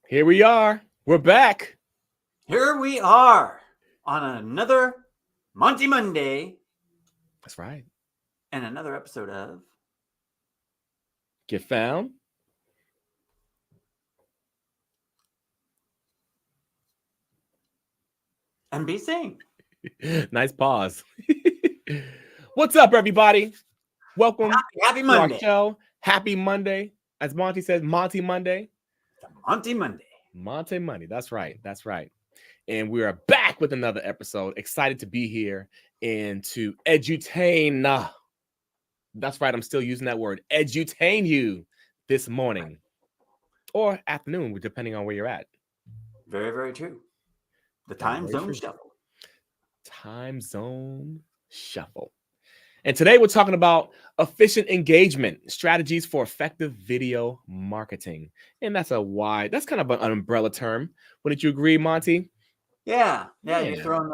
Here we are. We're back. Here we are on another Monty Monday. That's right. And another episode of Get Found. NBC. Nice pause. What's up, everybody? Welcome Happy to Monday. our show. Happy Monday. As Monty says, Monty Monday. Monty Monday. Monty Monday. That's right. That's right. And we are back with another episode. Excited to be here and to edutain. That's right. I'm still using that word. Edutain you this morning or afternoon, depending on where you're at. Very, very true. The time zone shuffle. Time zone shuffle. And today we're talking about efficient engagement, strategies for effective video marketing. And that's kind of an umbrella term. Wouldn't you agree, Monty? Yeah. You're throwing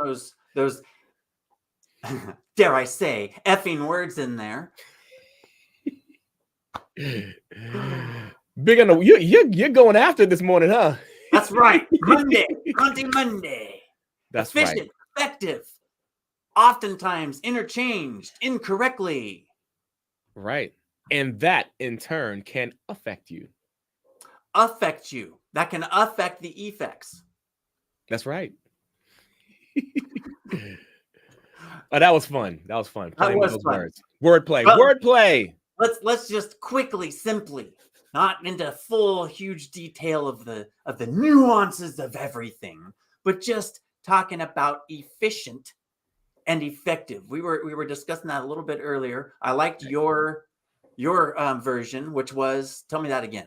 those dare I say, effing words in there. Big on the you're going after it this morning, huh? That's right. Monday. That's efficient, right. Effective. Oftentimes interchanged incorrectly. Right. And that in turn can affect you. Affect you. That can affect the effects. That's right. Oh, that was fun. That was fun. That was fun. Words. Wordplay. Wordplay. Let's just quickly, simply, not into full, huge detail of the nuances of everything, but just talking about efficient and effective. We were discussing that a little bit earlier. I liked your version, which was, tell me that again.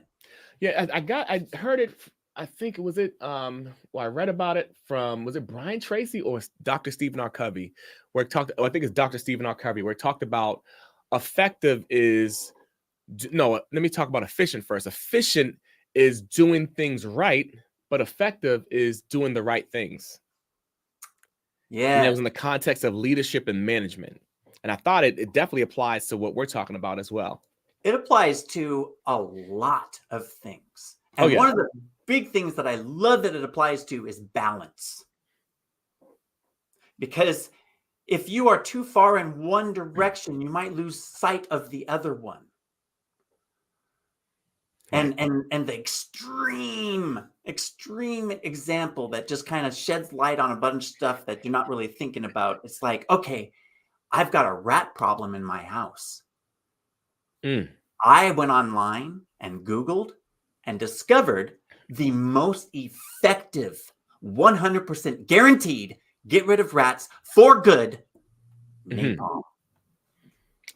Yeah, I heard it. I think I read about it from, was it Brian Tracy or Dr. Stephen R. Covey, where it talked, I think it's Dr. Stephen R. Covey, where it talked about effective is, no, let me talk about efficient first. Efficient is doing things right, but effective is doing the right things. Yeah. And it was in the context of leadership and management. And I thought it definitely applies to what we're talking about as well. It applies to a lot of things. And one of the big things that I love that it applies to is balance. Because if you are too far in one direction, you might lose sight of the other one. And the extreme example that just kind of sheds light on a bunch of stuff that you're not really thinking about. It's like, okay, I've got a rat problem in my house. I went online and Googled and discovered the most effective, 100% guaranteed, get rid of rats for good, napalm.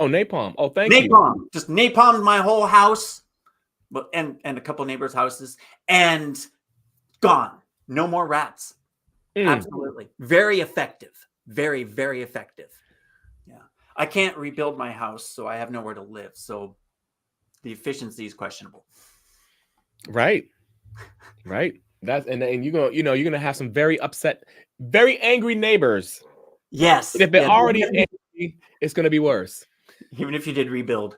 Oh, napalm. Oh, thank you. Napalm. Just napalmed my whole house. And a couple neighbors' houses, and gone. No more rats. Absolutely. Very effective. Very, very effective. Yeah. I can't rebuild my house, so I have nowhere to live. So the efficiency is questionable. Right. That's and you're gonna have some very upset, very angry neighbors. Yes. And if they're already angry, it's gonna be worse. Even if you did rebuild,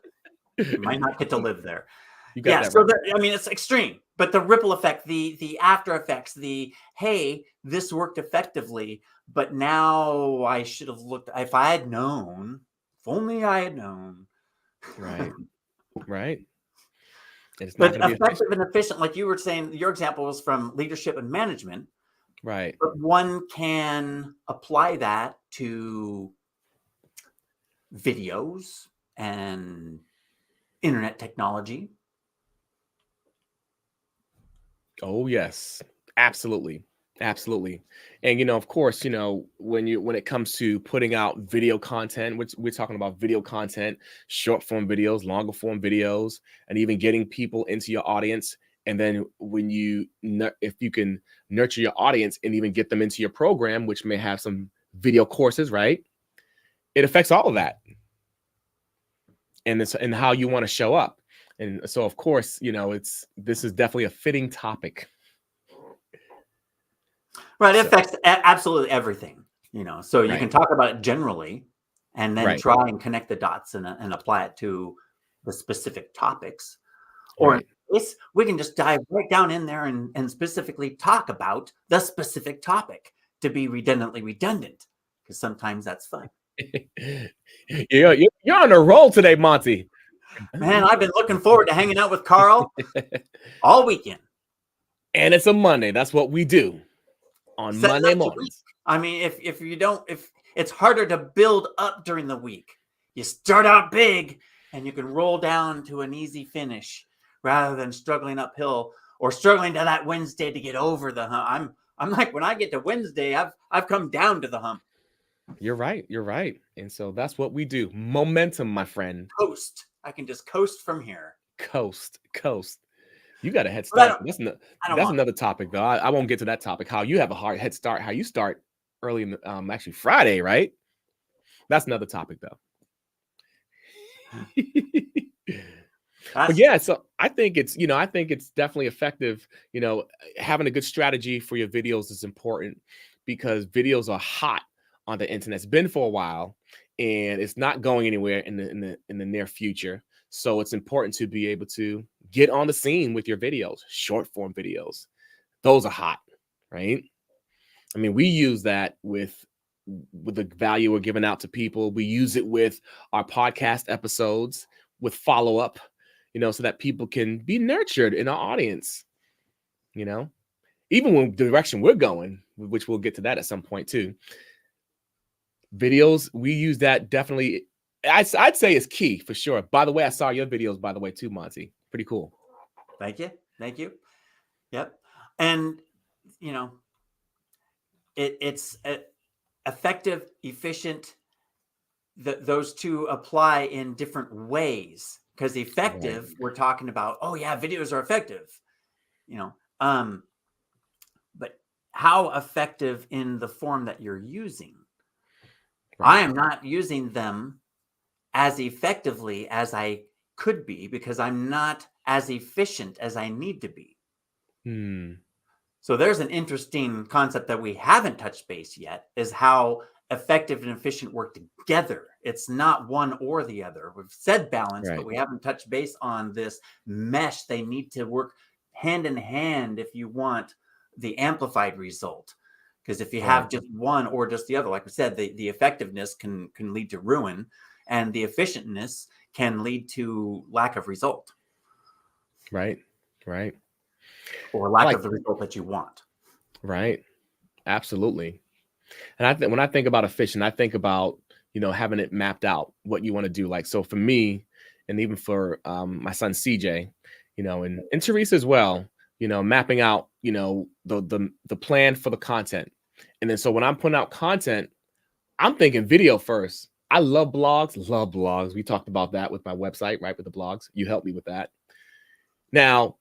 you might not get to live there. So it's extreme, but the ripple effect, the after effects, hey, this worked effectively, but now I should have looked. If I had known, if only I had known. Right. It's not but effective and efficient, like you were saying, your example was from leadership and management. Right. But one can apply that to videos and internet technology. Oh, yes, absolutely. And, of course, when it comes to putting out video content, which we're talking about video content, short form videos, longer form videos, and even getting people into your audience. And then if you can nurture your audience and even get them into your program, which may have some video courses, right? It affects all of that. And how you want to show up. And so, of course, this is definitely a fitting topic. Right. It affects absolutely everything, so you can talk about it generally and then try and connect the dots and apply it to the specific topics. Or case, we can just dive right down in there and specifically talk about the specific topic to be redundantly redundant, because sometimes that's fun. You're on a roll today, Monty. Man, I've been looking forward to hanging out with Carl all weekend. And it's a Monday. That's what we do on Setting Monday up the week. mornings. I mean, if it's harder to build up during the week. You start out big and you can roll down to an easy finish rather than struggling uphill or struggling to that Wednesday to get over the hump. I'm like, when I get to Wednesday, I've come down to the hump. You're right. You're right. And so that's what we do. Momentum, my friend. Coast. I can just coast from here. Coast. You got a head But start. That's I don't want another topic, though. I won't get to that topic. How you have a hard head start. How you start early in the, actually Friday, right? That's another topic, though. But yeah, so I think it's definitely effective. Having a good strategy for your videos is important because videos are hot on the internet. It's been for a while, and it's not going anywhere in the near future. So it's important to be able to get on the scene with your videos, short form videos. Those are hot, right? I mean, we use that with the value we're giving out to people. We use it with our podcast episodes, with follow up, so that people can be nurtured in our audience. Even when the direction we're going, which we'll get to that at some point too. Videos, we use that definitely. I'd say is key for sure. By the way, I saw your videos, by the way, too, Monty. Pretty cool. Thank you. Yep. And it's effective, efficient. Those two apply in different ways, because effective, right, we're talking about, oh yeah, videos are effective, but how effective in the form that you're using? Right. I am not using them as effectively as I could be because I'm not as efficient as I need to be. So there's an interesting concept that we haven't touched base yet, is how effective and efficient work together. It's not one or the other. We've said balance, right, but we haven't touched base on this mesh. They need to work hand in hand if you want the amplified result. Because if you have just one or just the other, like we said, the effectiveness can lead to ruin, and the efficientness can lead to lack of result. Right. Or lack of the result that you want. Right. Absolutely. And when I think about efficient, I think about, having it mapped out, what you want to do. Like, so for me, and even for my son, CJ, and Teresa as well, mapping out, the plan for the content. And then, so when I'm putting out content, I'm thinking video first. I love blogs. We talked about that with my website, right? With the blogs, you helped me with that. Now,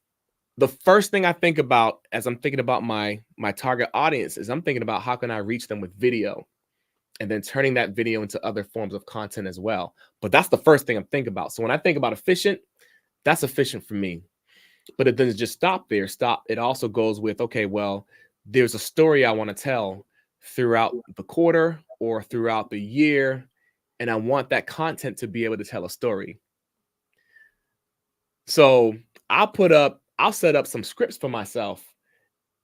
the first thing I think about as I'm thinking about my target audience is I'm thinking about how can I reach them with video, and then turning that video into other forms of content as well. But that's the first thing I'm thinking about. So when I think about efficient, that's efficient for me. But it doesn't just stop there. It also goes with, okay, well, there's a story I want to tell throughout the quarter or throughout the year, and I want that content to be able to tell a story. So I'll set up some scripts for myself.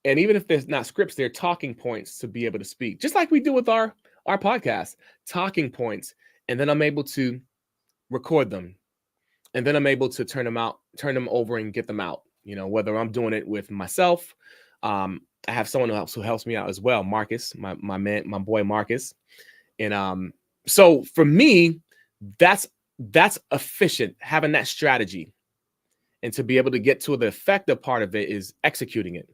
And even if there's not scripts, they're talking points to be able to speak, just like we do with our podcast, talking points. And then I'm able to record them. And then I'm able to turn them over and get them out, whether I'm doing it with myself. I have someone else who helps me out as well, Marcus, my boy Marcus. And so for me, that's efficient, having that strategy. And to be able to get to the effective part of it is executing it.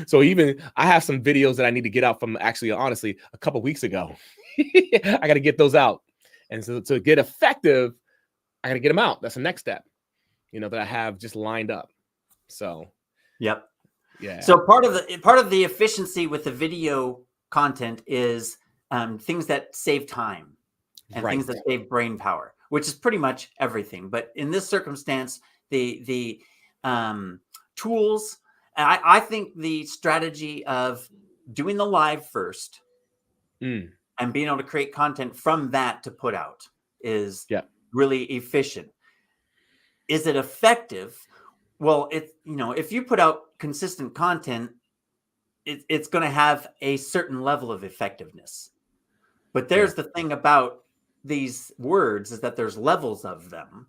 So even I have some videos that I need to get out from, actually, honestly, a couple weeks ago. I got to get those out. And so to get effective, I got to get them out. That's the next step, that I have just lined up. So, yep. Yeah. So part of the efficiency with the video content is things that save time and things that save brain power, which is pretty much everything. But in this circumstance, the tools, I think the strategy of doing the live first and being able to create content from that to put out is really efficient. Is it effective? Well, if you put out consistent content, it's going to have a certain level of effectiveness. But Yeah. there's the thing about these words is that there's levels of them.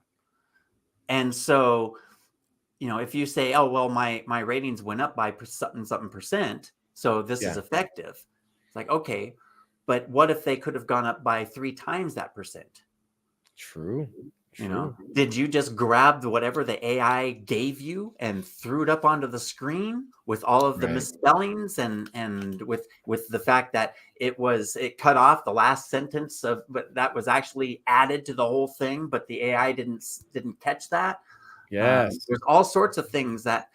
And so, if you say, oh, well, my ratings went up by something percent, so this is Yeah. effective. It's like, okay, but what if they could have gone up by 3 times that percent? True. True. Did you just grab whatever the AI gave you and threw it up onto the screen with all of the Right. misspellings and with the fact that it cut off the last sentence of, but that was actually added to the whole thing, but the AI didn't catch that. Yes. There's all sorts of things that,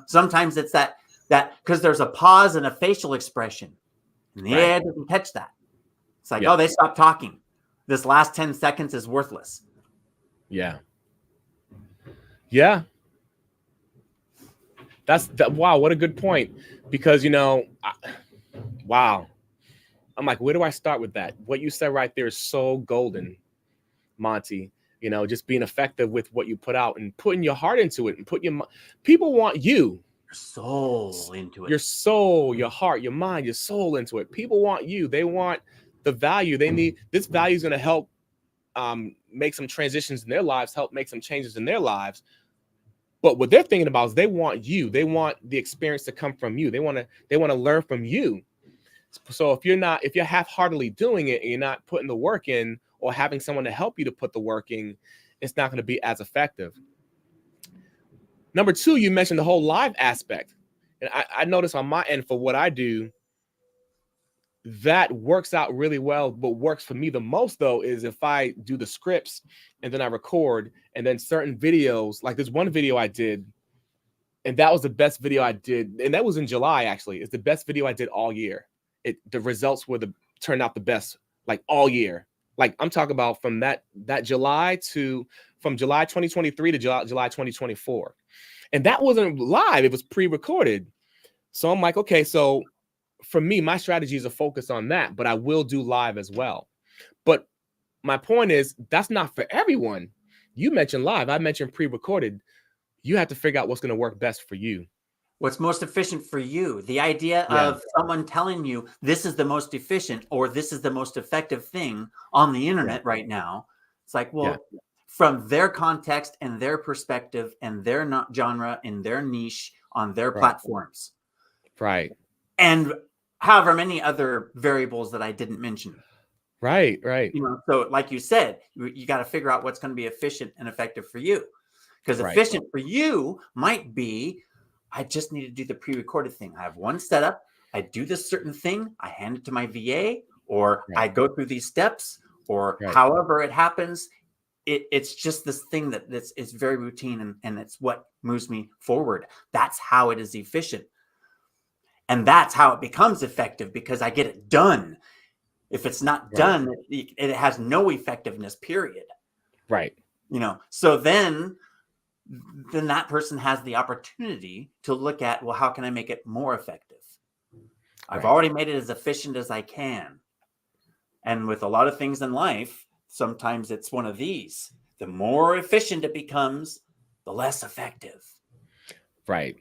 sometimes it's that because there's a pause and a facial expression, and the Right. AI doesn't catch that. It's like, Yeah. oh, they stopped talking. This last 10 seconds is worthless. Yeah. Yeah. Wow, what a good point. Because wow. I'm like, where do I start with that? What you said right there is so golden, Monty. Just being effective with what you put out and putting your heart into it and people want you, Your soul into it. your soul, your heart, your mind, your soul into it. People want you. They want the value. They need this value is going to help make some transitions in their lives, help make some changes in their lives. But what they're thinking about is they want you. They want the experience to come from you. They want to learn from you. So if you're half-heartedly doing it and you're not putting the work in or having someone to help you to put the work in, it's not going to be as effective. Number two, you mentioned the whole live aspect. And I notice on my end for what I do, that works out really well. What works for me the most, though, is if I do the scripts and then I record, and then certain videos, like there's one video I did, and that was the best video I did. And that was in July, actually. It's the best video I did all year. The results turned out the best, like all year. Like I'm talking about from from July 2023 to July 2024. And that wasn't live, it was pre-recorded. So I'm like, okay, so for me, my strategy is to focus on that, but I will do live as well. But my point is, that's not for everyone. You mentioned live, I mentioned pre-recorded. You have to figure out what's going to work best for you. What's most efficient for you? The idea Yeah. of someone telling you this is the most efficient or this is the most effective thing on the internet right now. It's like, well, from their context and their perspective and their genre and their niche on their platforms. Right. And however many other variables that I didn't mention. Right. So like you said, you got to figure out what's going to be efficient and effective for you. Because efficient for you might be, I just need to do the pre-recorded thing. I have one setup. I do this certain thing. I hand it to my VA, or I go through these steps, or however it happens. It's just this thing it's very routine, and it's what moves me forward. That's how it is efficient. And that's how it becomes effective, because I get it done. If it's not done, it has no effectiveness, period. Right. So then that person has the opportunity to look at, well, how can I make it more effective? I've already made it as efficient as I can. And with a lot of things in life, sometimes it's one of these. The more efficient it becomes, the less effective. Right.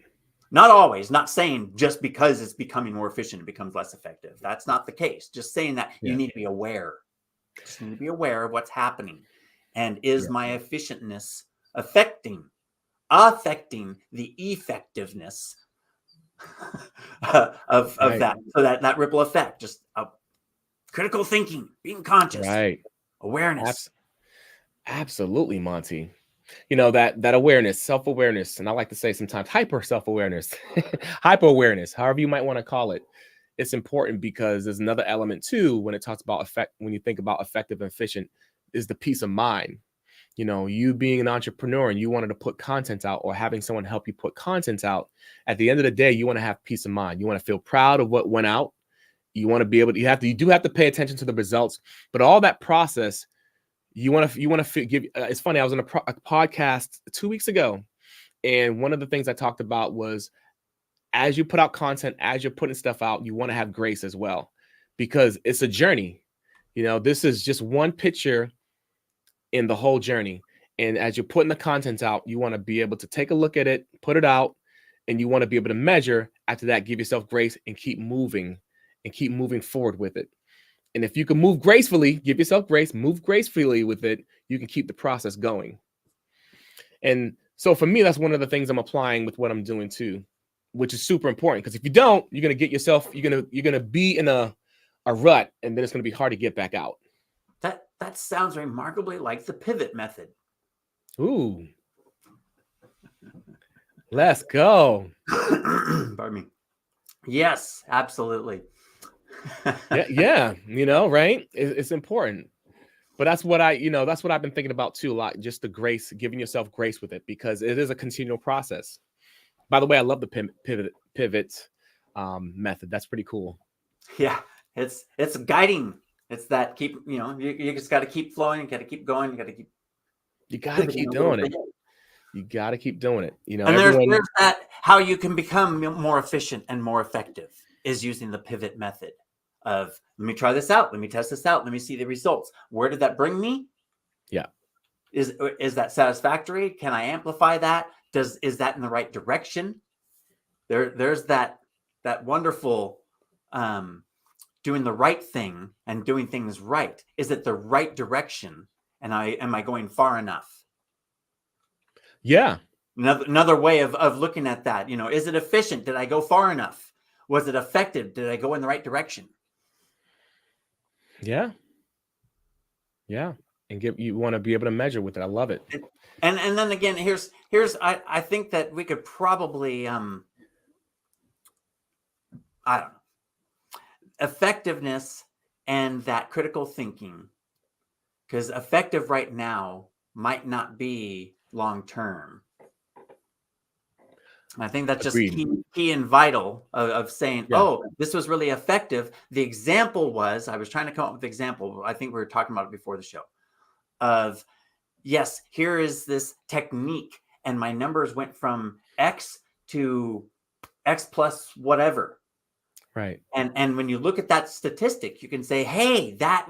Not always, not saying just because it's becoming more efficient, it becomes less effective. That's not the case. Just saying that you need to be aware. Just need to be aware of what's happening. And is my efficientness affecting the effectiveness of that? So that ripple effect, just critical thinking, being conscious, awareness. Absolutely, Monty. That awareness, self-awareness, and I like to say sometimes hyper self-awareness, hyper-awareness, however you might want to call it. It's important because there's another element too when it talks about effect. When you think about effective and efficient, is the peace of mind. You being an entrepreneur and you wanted to put content out, or having someone help you put content out, at the end of the day, you want to have peace of mind. You want to feel proud of what went out. You want to be able to, you do have to pay attention to the results, but all that process, you want to give. It's funny. I was on a podcast 2 weeks ago, and one of the things I talked about was, as you put out content, as you're putting stuff out, you want to have grace as well, because it's a journey. This is just one picture in the whole journey. And as you're putting the content out, you want to be able to take a look at it, put it out, and you want to be able to measure. After that, give yourself grace and keep moving forward with it. And if you can move gracefully, give yourself grace, move gracefully with it, you can keep the process going. And so for me, that's one of the things I'm applying with what I'm doing too, which is super important. Because if you don't, you're gonna get yourself, you're gonna be in a rut, and then it's gonna be hard to get back out. That sounds remarkably like the pivot method. Ooh. Let's go. Pardon me. Yes, absolutely. Yeah, right? It's important. But that's what that's what I've been thinking about too a lot, just the grace, giving yourself grace with it, because it is a continual process. By the way, I love the pivot method. That's pretty cool. Yeah, it's guiding. It's that keep, you just got to keep flowing. You got to keep going. You got to keep doing it. You got to keep doing it. And there's that, how you can become more efficient and more effective is using the pivot method of, let me try this out. Let me test this out. Let me see the results. Where did that bring me? Yeah. Is that satisfactory? Can I amplify that? Is that in the right direction? There's that wonderful doing the right thing and doing things right. Is it the right direction? And am I going far enough? Yeah. Another way of looking at that, is it efficient? Did I go far enough? Was it effective? Did I go in the right direction? Yeah. Yeah. And you want to be able to measure with it. I love it. And then again, here's I think that we could probably I don't know, effectiveness and that critical thinking, because effective right now might not be long term. I think that's just key and vital of saying, oh, this was really effective. The example was, I was trying to come up with the example. I think we were talking about it before the show of, yes, here is this technique and my numbers went from X to X plus whatever. Right. And when you look at that statistic, you can say, hey, that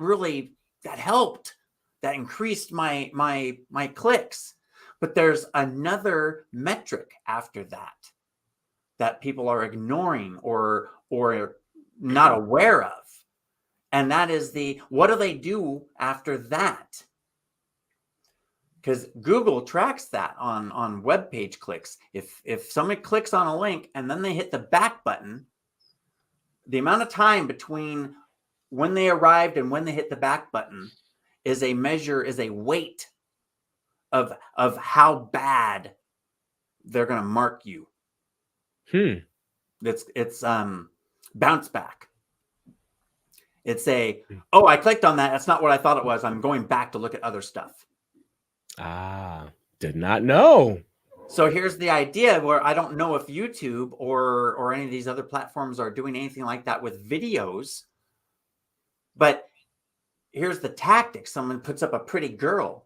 helped. That increased my clicks. But there's another metric after that people are ignoring or not aware of. And that is what do they do after that? Because Google tracks that on web page clicks. If somebody clicks on a link and then they hit the back button, the amount of time between when they arrived and when they hit the back button is a weight of how bad they're going to mark you. It's bounce back. It's I clicked on that. That's not what I thought it was. I'm going back to look at other stuff. Did not know. So here's the idea where I don't know if YouTube or any of these other platforms are doing anything like that with videos, but here's the tactic. Someone puts up a pretty girl.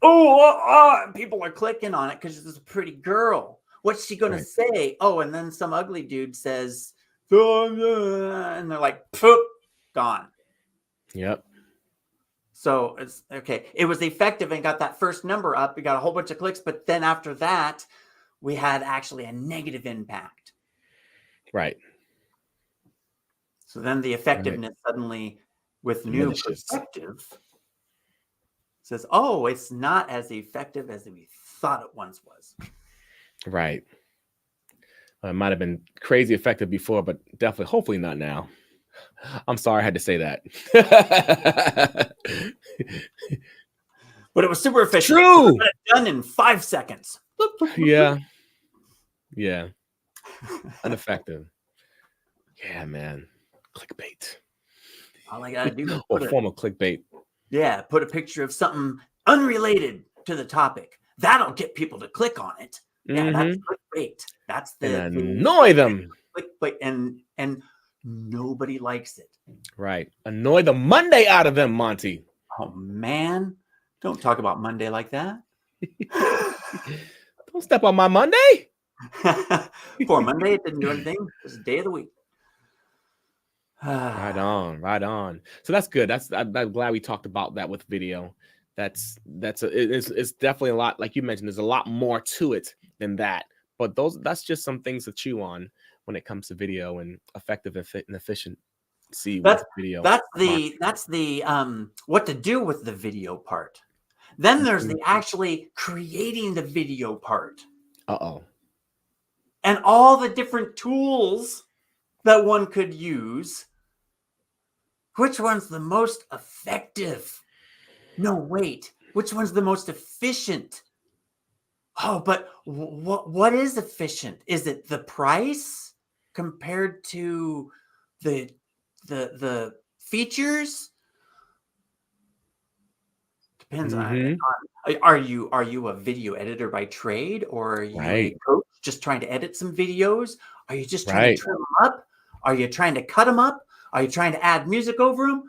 People are clicking on it because it's a pretty girl. What's she going to say? Oh, and then some ugly dude says, and they're like, poof, gone. Yep. So it's okay. It was effective and got that first number up. We got a whole bunch of clicks, but then after that, we had actually a negative impact. Right. So then the effectiveness suddenly, with new perspective, says, oh, it's not as effective as we thought it once was. Right. It might have been crazy effective before, but definitely, hopefully not now. I'm sorry I had to say that. But it was super efficient. True. Done in 5 seconds. Yeah. Ineffective. Yeah, man. Clickbait. All I gotta do is or form of clickbait. Yeah, put a picture of something unrelated to the topic. That'll get people to click on it. Yeah, that's clickbait. That's annoy them. Clickbait, and nobody likes it. Right. Annoy the Monday out of them, Monty. Oh man, don't talk about Monday like that. Don't step on my Monday. For Monday, it didn't do anything. It was a day of the week. Right on. So that's good. I'm glad we talked about that with video. It's definitely a lot, like you mentioned, there's a lot more to it than that. But that's just some things to chew on when it comes to video and effective and efficiency with That's video that's the marketing. that's the what to do with the video part. Then there's Mhm. the actually creating the video part Uh-oh. and all the different tools that one could use. Which one's the most effective? No, wait. Which one's the most efficient? Oh, but what is efficient? Is it the price compared to the the features? Depends on, Mhm. are you a video editor by trade, or are you a Right. coach just trying to edit some videos? Are you just trying to Right. trim them up? Are you trying to cut them up? Are you trying to add music over them?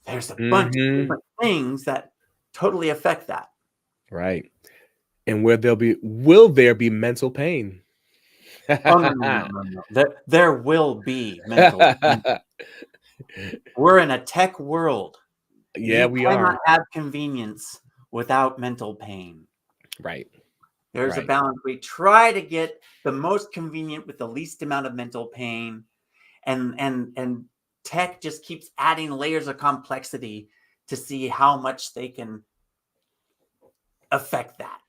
There's a bunch of Mhm. different things that totally affect that. Right. And will there be mental pain? Oh, no, no, no, no, no. There will be mental. We're in a tech world. Yeah, You we cannot are. have convenience without mental pain. Right. There's a Right. balance. We try to get the most convenient with the least amount of mental pain, and tech just keeps adding layers of complexity to see how much they can affect that.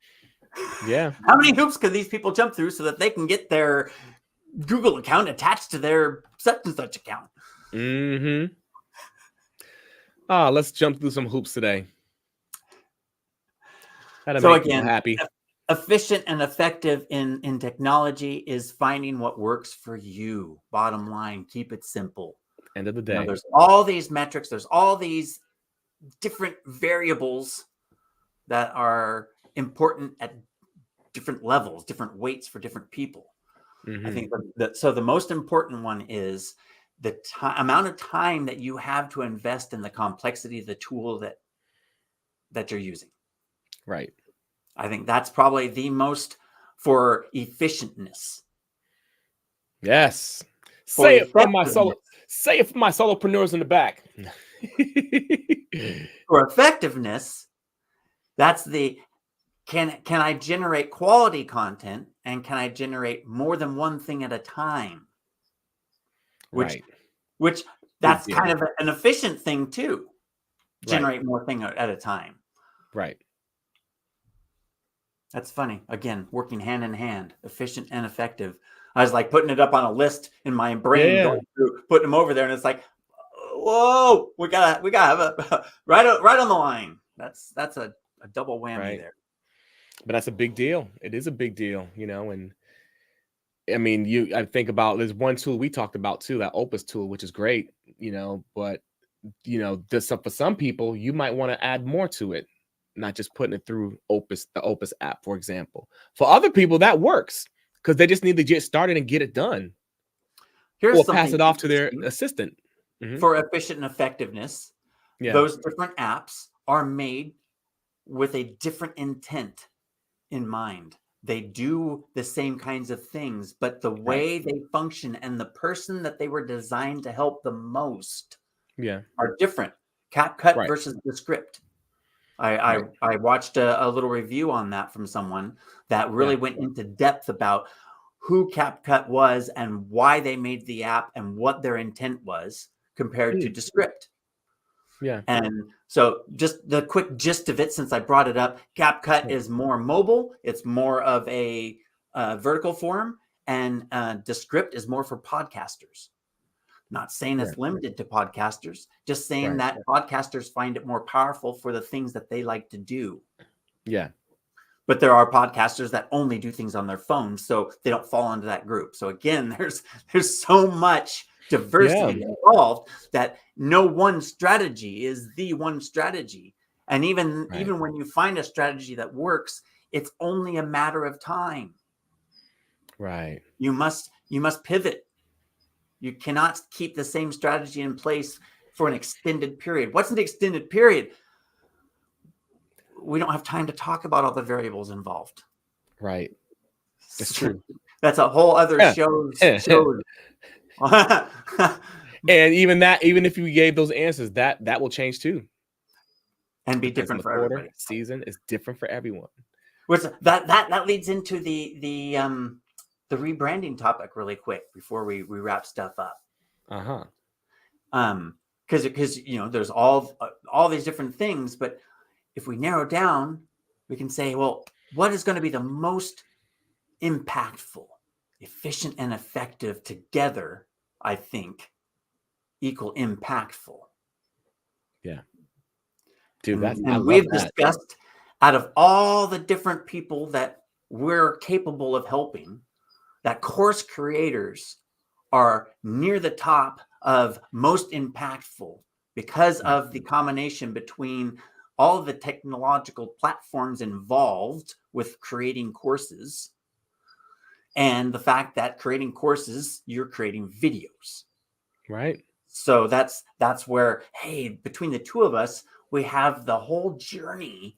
Yeah. How many hoops can these people jump through so that they can get their Google account attached to their such and such account? Mhm. Let's jump through some hoops today. How to So make people again, happy. efficient and effective in technology is finding what works for you. Bottom line, keep it simple. End of the You know, day. there's all these metrics, there's all these different variables that are important at different levels, different weights for different people. I Mhm. think so the most important one is the amount of time that you have to invest in the complexity of the tool that you're using. Right. I think that's probably the most for efficientness. Yes. For Say it for my solo effectiveness, say it for my solopreneurs in the back. for effectiveness, that's the can I generate quality content, and can I generate more than one thing at a time? Which Right. which Big that's kind deal. of an efficient thing too. Right. Generate more thing at a time. Right. That's funny. Again, working hand in hand, efficient and effective. I was like putting it up on a list in my brain, Yeah. going through, putting them over there, and it's like, whoa, we gotta have a right on the line. That's a double whammy Right. there. But that's a big deal. It is a big deal, and I mean, I think about there's one tool we talked about too, that Opus tool, which is great, but this for some people, you might want to add more to it, not just putting it through the Opus app, for example. For other people, that works because they just need to get started and get it done, Here's or pass something it off to their interesting assistant. Hmm. for efficient and effectiveness. Yeah. Those different apps are made with a different intent in mind. They do the same kinds of things, but the Right. way they function and the person that they were designed to help the most Yeah. are different. CapCut Right. versus the script. I Right. I, I watched a little review on that from someone that Yeah. really went into depth about who CapCut was and why they made the app and what their intent was compared to Mm, Descript. yeah. And so, just the quick gist of it, since I brought it up, CapCut Yeah. is more mobile. It's more of a vertical form, and Descript is more for podcasters. Not saying Yeah. it's limited to podcasters, just saying Right. that podcasters find it more powerful for the things that they like to do. Yeah. But there are podcasters that only do things on their phones, so they don't fall into that group. So again, there's so much Yeah. diversity involved that no one strategy is the one strategy. And even Right. even when you find a strategy that works, it's only a matter of time. Right. You must pivot. You cannot keep the same strategy in place for an extended period. What's an extended period? We don't have time to talk about all the variables involved. Right. It's true. That's a whole other Yeah. shows. And even if you gave those answers, that will change too. and be Depends on different the for quarter, everybody. season. It's different for everyone. Which that leads into the rebranding topic really quick before we wrap stuff up. Uh-huh. Because there's all these different things, but if we narrow down, we can say, well, what is going to be the most impactful, efficient, and effective together? I think equal impactful. Yeah. Dude, I And love we've that. discussed, out of all the different people that we're capable of helping, that course creators are near the top of most impactful because Right. of the combination between all the technological platforms involved with creating courses and the fact that creating courses, you're creating videos. Right. So that's where, hey, between the two of us, we have the whole journey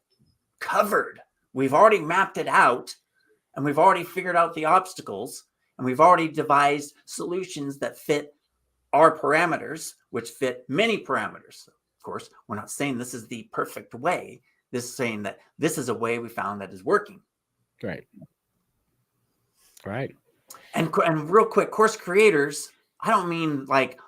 covered. We've already mapped it out, and we've already figured out the obstacles, and we've already devised solutions that fit our parameters, which fit many parameters. Of course, we're not saying this is the perfect way. This is saying that this is a way we found that is working. Right. Right. And real quick, course creators, I don't mean like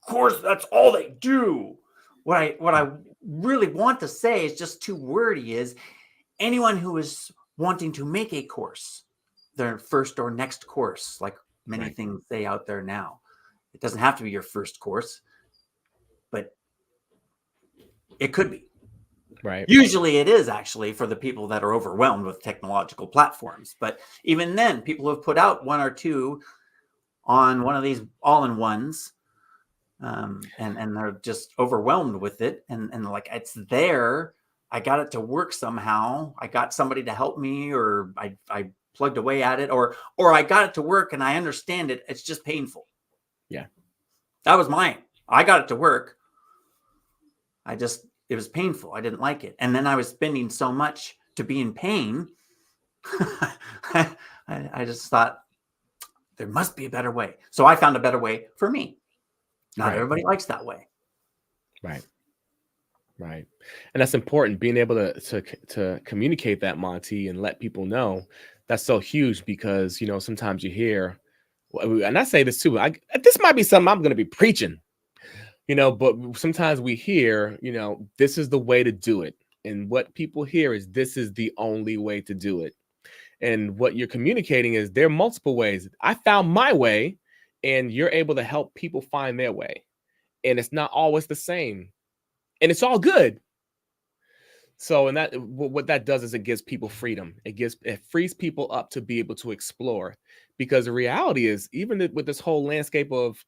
course that's all they do. What I really want to say is just too wordy, is anyone who is wanting to make a course, their first or next course, like many Right. things say out there now. It doesn't have to be your first course, but it could be. Right. Usually it is, actually, for the people that are overwhelmed with technological platforms. But even then, people have put out one or two on one of these all-in-ones, and they're just overwhelmed with it. And like, it's there. I got it to work somehow. I got somebody to help me, or I plugged away at it, or I got it to work and I understand it. It's just painful. Yeah. That was mine. I got it to work. It was painful. I didn't like it. And then I was spending so much to be in pain. I just thought there must be a better way. So I found a better way for me. Not Right. everybody likes that way. Right. Right. And that's important, being able to communicate that, Monty, and let people know. That's so huge because, sometimes you hear, and I say this too, this might be something I'm going to be preaching, but sometimes we hear, this is the way to do it. And what people hear is this is the only way to do it. And what you're communicating is there are multiple ways. I found my way, and you're able to help people find their way. And it's not always the same. And it's all good. So, and that what that does is it gives people freedom. It frees people up to be able to explore, because the reality is, even with this whole landscape of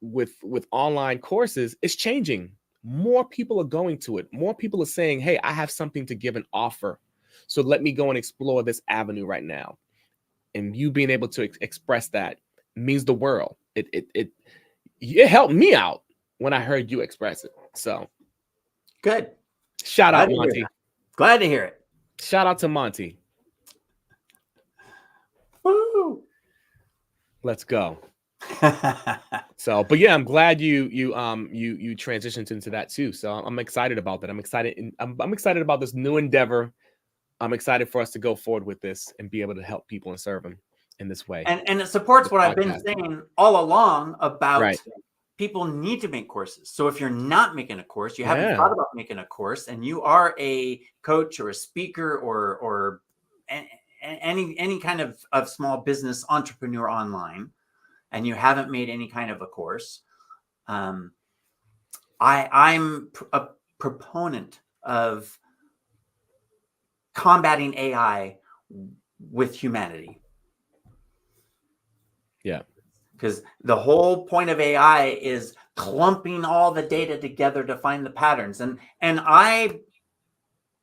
with online courses, it's changing. More people are going to it. More people are saying, "Hey, I have something to give an offer, so let me go and explore this avenue right now." And you being able to express that means the world. It helped me out when I heard you express it. So, Good. shout Glad out, to hear Monty. that. Glad to hear it. Shout out to Monty. Woo! Let's go. So, but yeah, I'm glad you transitioned into that too. So I'm excited about that. I'm excited. I'm excited about this new endeavor. I'm excited for us to go forward with this and be able to help people and serve them in this way. And it supports This what I've been podcast. saying all along about Right. people need to make courses. So if you're not making a course, you haven't Yeah. thought about making a course, and you are a coach or a speaker or any kind of small business entrepreneur online, and you haven't made any kind of a course, I'm a proponent of combating AI with humanity. Yeah. Because the whole point of AI is clumping all the data together to find the patterns. And I'm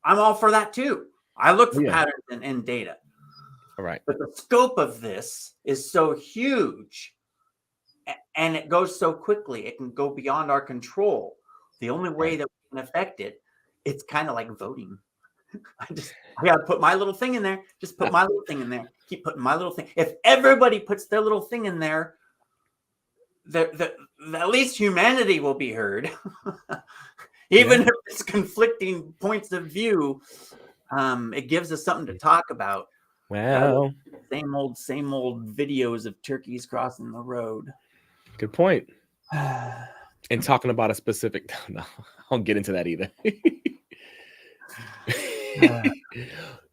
all for that too. I look for Yeah. patterns in data. All right. But the scope of this is so huge, and it goes so quickly. It can go beyond our control. The only way Right. that we can affect it, it's kind of like voting. I got to put my little thing in there. Just put my little thing in there. Keep putting my little thing. If everybody puts their little thing in there, at least humanity will be heard. Even Yeah. if it's conflicting points of view, it gives us something to talk about rather Well, than same old videos of turkeys crossing the road. good point. And talking about a specific, no, I won't get into that either.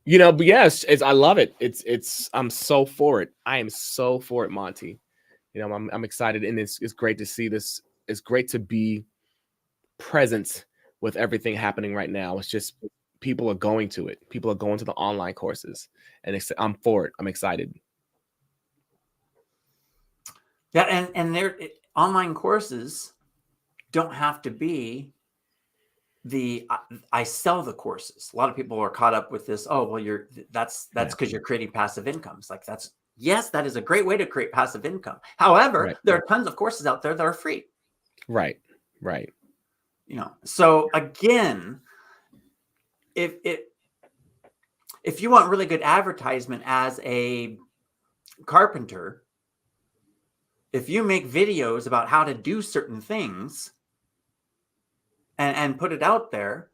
But yes, I love it. I'm so for it. I am so for it, Monty. I'm excited, and it's great to see this. It's great to be present with everything happening right now. It's just people are going to it. People are going to the online courses, and I'm for it. I'm excited. Yeah, and their online courses don't have to be I sell the courses. A lot of people are caught up with this. Oh, well, that's Yeah. because you're creating passive income. It's like yes, that is a great way to create passive income. However, Right. there are tons of courses out there that are free. Right. Right. So again, if you want really good advertisement as a carpenter, if you make videos about how to do certain things and put it out there,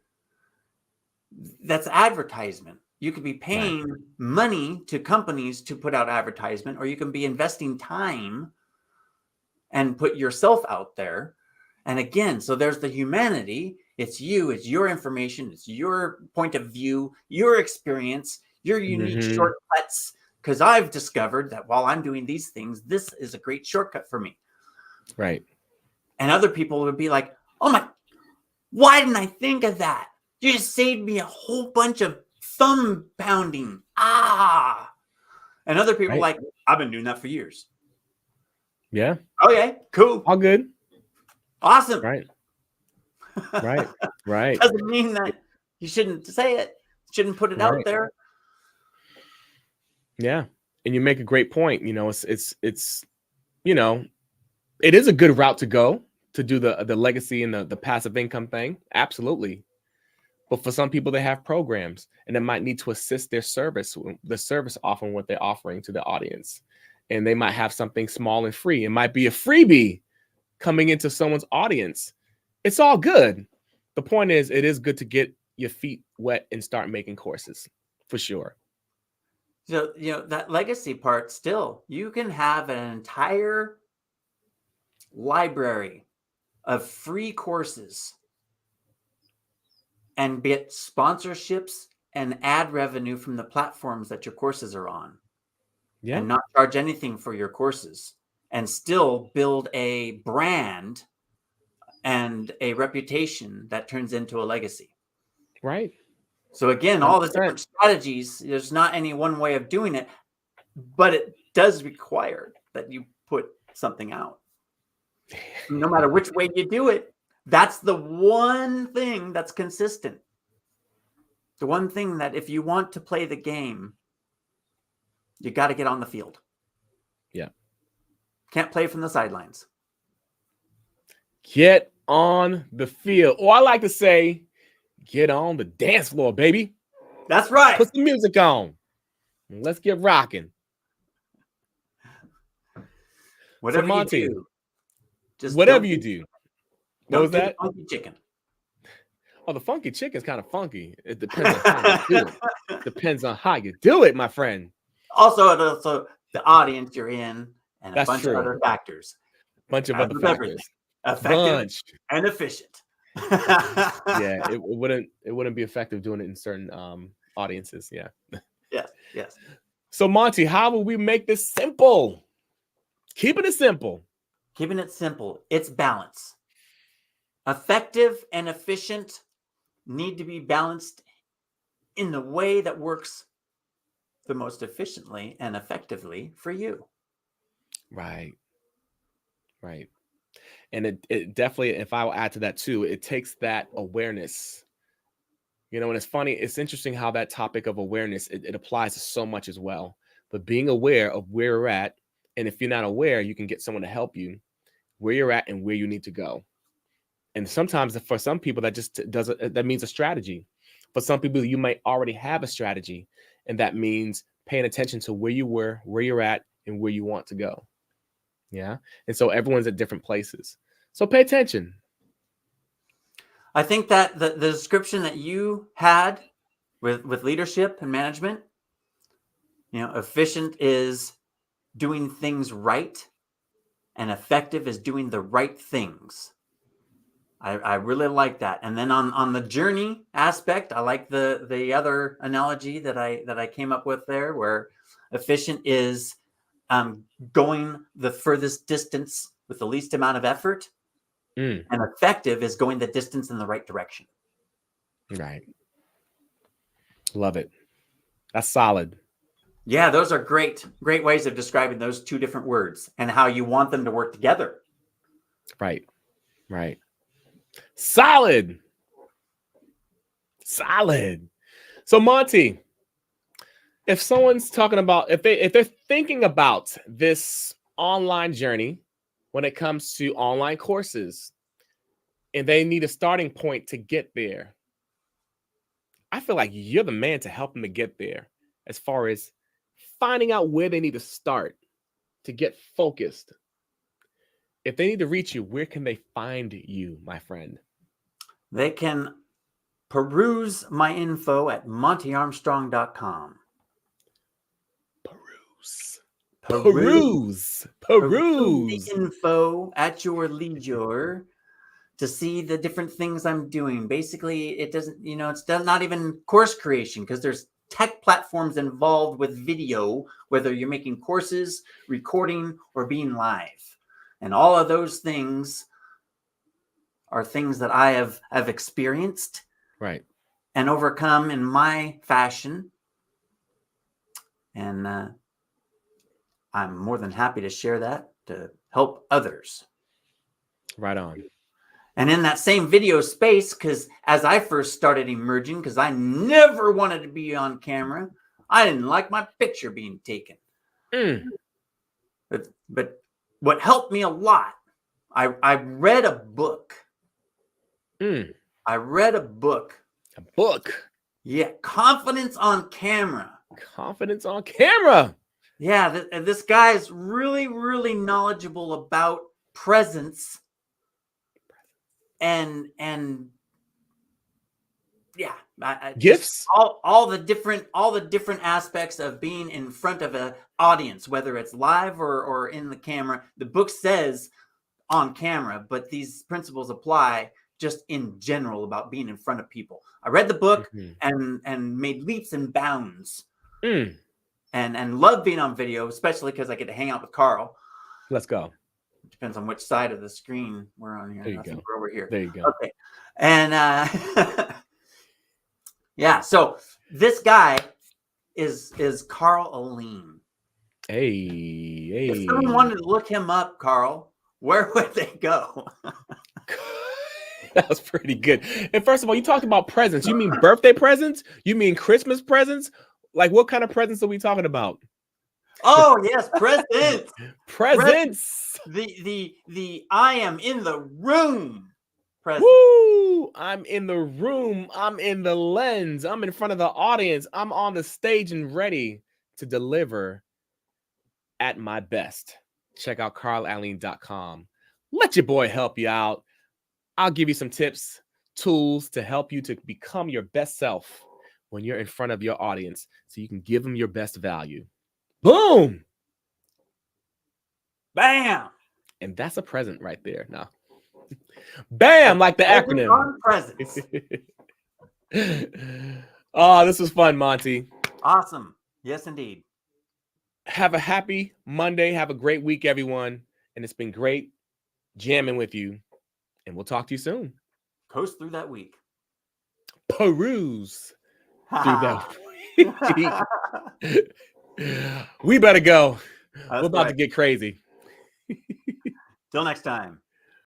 that's advertisement. You could be Right. paying money to companies to put out advertisement, or you can be investing time and put yourself out there. And again, so there's the humanity. It's you, it's your information, it's your point of view, your experience, your unique Mhm. shortcuts. Because I've discovered that while I'm doing these things, this is a great shortcut for me. Right. And other people would be like, oh my, why didn't I think of that? You just saved me a whole bunch of thumb pounding. And other people Right. like, I've been doing that for years. Yeah. Okay, cool. All good. Awesome. Right. Right. Right. Doesn't mean that you shouldn't say it, shouldn't put it out Right. there. Yeah. And you make a great point. It's it is a good route to go to do the legacy and the passive income thing. Absolutely. But for some people, they have programs and it might need to assist the service offering what they're offering to the audience. And they might have something small and free. It might be a freebie coming into someone's audience. It's all good. The point is, it is good to get your feet wet and start making courses for sure. So, that legacy part still, you can have an entire library of free courses and get sponsorships and ad revenue from the platforms that your courses are on, Yeah. and not charge anything for your courses, and still build a brand and a reputation that turns into a legacy. Right. So again, all the 100%. different strategies, there's not any one way of doing it, but it does require that you put something out. No matter which way you do it, that's the one thing that's consistent. The one thing that if you want to play the game, you got to get on the field. Yeah. Can't play from the sidelines. Get on the field. Or I like to say, get on the dance floor, baby. That's right. Put some music on. Let's get rocking. Whatever Monty, you do, just whatever you do. What was that? The funky chicken. Oh, the funky chicken's kind of funky. It depends on how you do it. Depends on how you do it, my friend. Also the audience you're in, and a bunch of other factors. Bunch of other factors. Effective and efficient. Yeah, it wouldn't be effective doing it in certain audiences. Yeah. Yes. So Monty, how will we make this simple? Keeping it simple. Keeping it simple. It's balance. Effective and efficient need to be balanced in the way that works the most efficiently and effectively for you. Right. And it definitely, if I will add to that too, it takes that awareness. And it's funny, it's interesting how that topic of awareness, it applies to so much as well. But being aware of where you're at, and if you're not aware, you can get someone to help you where you're at and where you need to go. And sometimes for some people, that means a strategy. For some people, you might already have a strategy, and that means paying attention to where you were, where you're at, and where you want to go. Yeah. And so everyone's at different places. So pay attention. I think that the description that you had with leadership and management, efficient is doing things right, and effective is doing the right things. I really like that. And then on the journey aspect, I like the other analogy that I came up with there, where efficient is going the furthest distance with the least amount of effort, Mm, and effective is going the distance in the right direction. right. Love it. That's solid. Yeah, those are great ways of describing those two different words and how you want them to work together. Right. Right. Solid. Solid. So Monty, if someone's talking about if they're thinking about this online journey when it comes to online courses and they need a starting point to get there, I feel like you're the man to help them to get there as far as finding out where they need to start to get focused. If they need to reach you, where can they find you, my friend? They can peruse my info at montyarmstrong.com. Peruse. Peruse. Peruse. The info at your leisure to see the different things I'm doing. Basically, it doesn't, it's not even course creation, because there's tech platforms involved with video, whether you're making courses, recording, or being live. And all of those things are things that I have experienced, Right. and overcome in my fashion. And I'm more than happy to share that to help others. Right on. And in that same video space, because as I first started emerging, because I never wanted to be on camera, I didn't like my picture being taken. Mm. But what helped me a lot, I read a book. Mm. I read a book. A book. Yeah, Confidence on Camera. Confidence on camera. Yeah, this guy is really, really knowledgeable about presence and yeah, Gifts. all the different aspects of being in front of an audience, whether it's live or in the camera. The book says on camera, but these principles apply just in general about being in front of people. I read the book and made leaps and bounds, and love being on video, especially because I get to hang out with Carl. Let's go. Depends on which side of the screen we're on here. There you I think go. we're over here. There you go. Okay. And yeah, so this guy is Carl Aline. Hey. If someone wanted to look him up, Carl, where would they go? That was pretty good. And first of all, you talked about presents. You mean birthday presents? You mean Christmas presents? Like, what kind of presents are we talking about? Oh yes, presents. Presents. The I am in the room. Present. Woo! I'm in the room. I'm in the lens. I'm in front of the audience. I'm on the stage and ready to deliver at my best. Check out carlaline.com. Let your boy help you out. I'll give you some tips, tools to help you to become your best self when you're in front of your audience so you can give them your best value. Boom! Bam! And that's a present right there. Now, bam, like the acronym. On presents. Oh, this was fun, Monty. Awesome. Yes, indeed. Have a happy Monday. Have a great week, everyone. And it's been great jamming with you. And we'll talk to you soon. Coast through that week. Peruse through that week. We better go. That's We're about right. to get crazy. Till next time.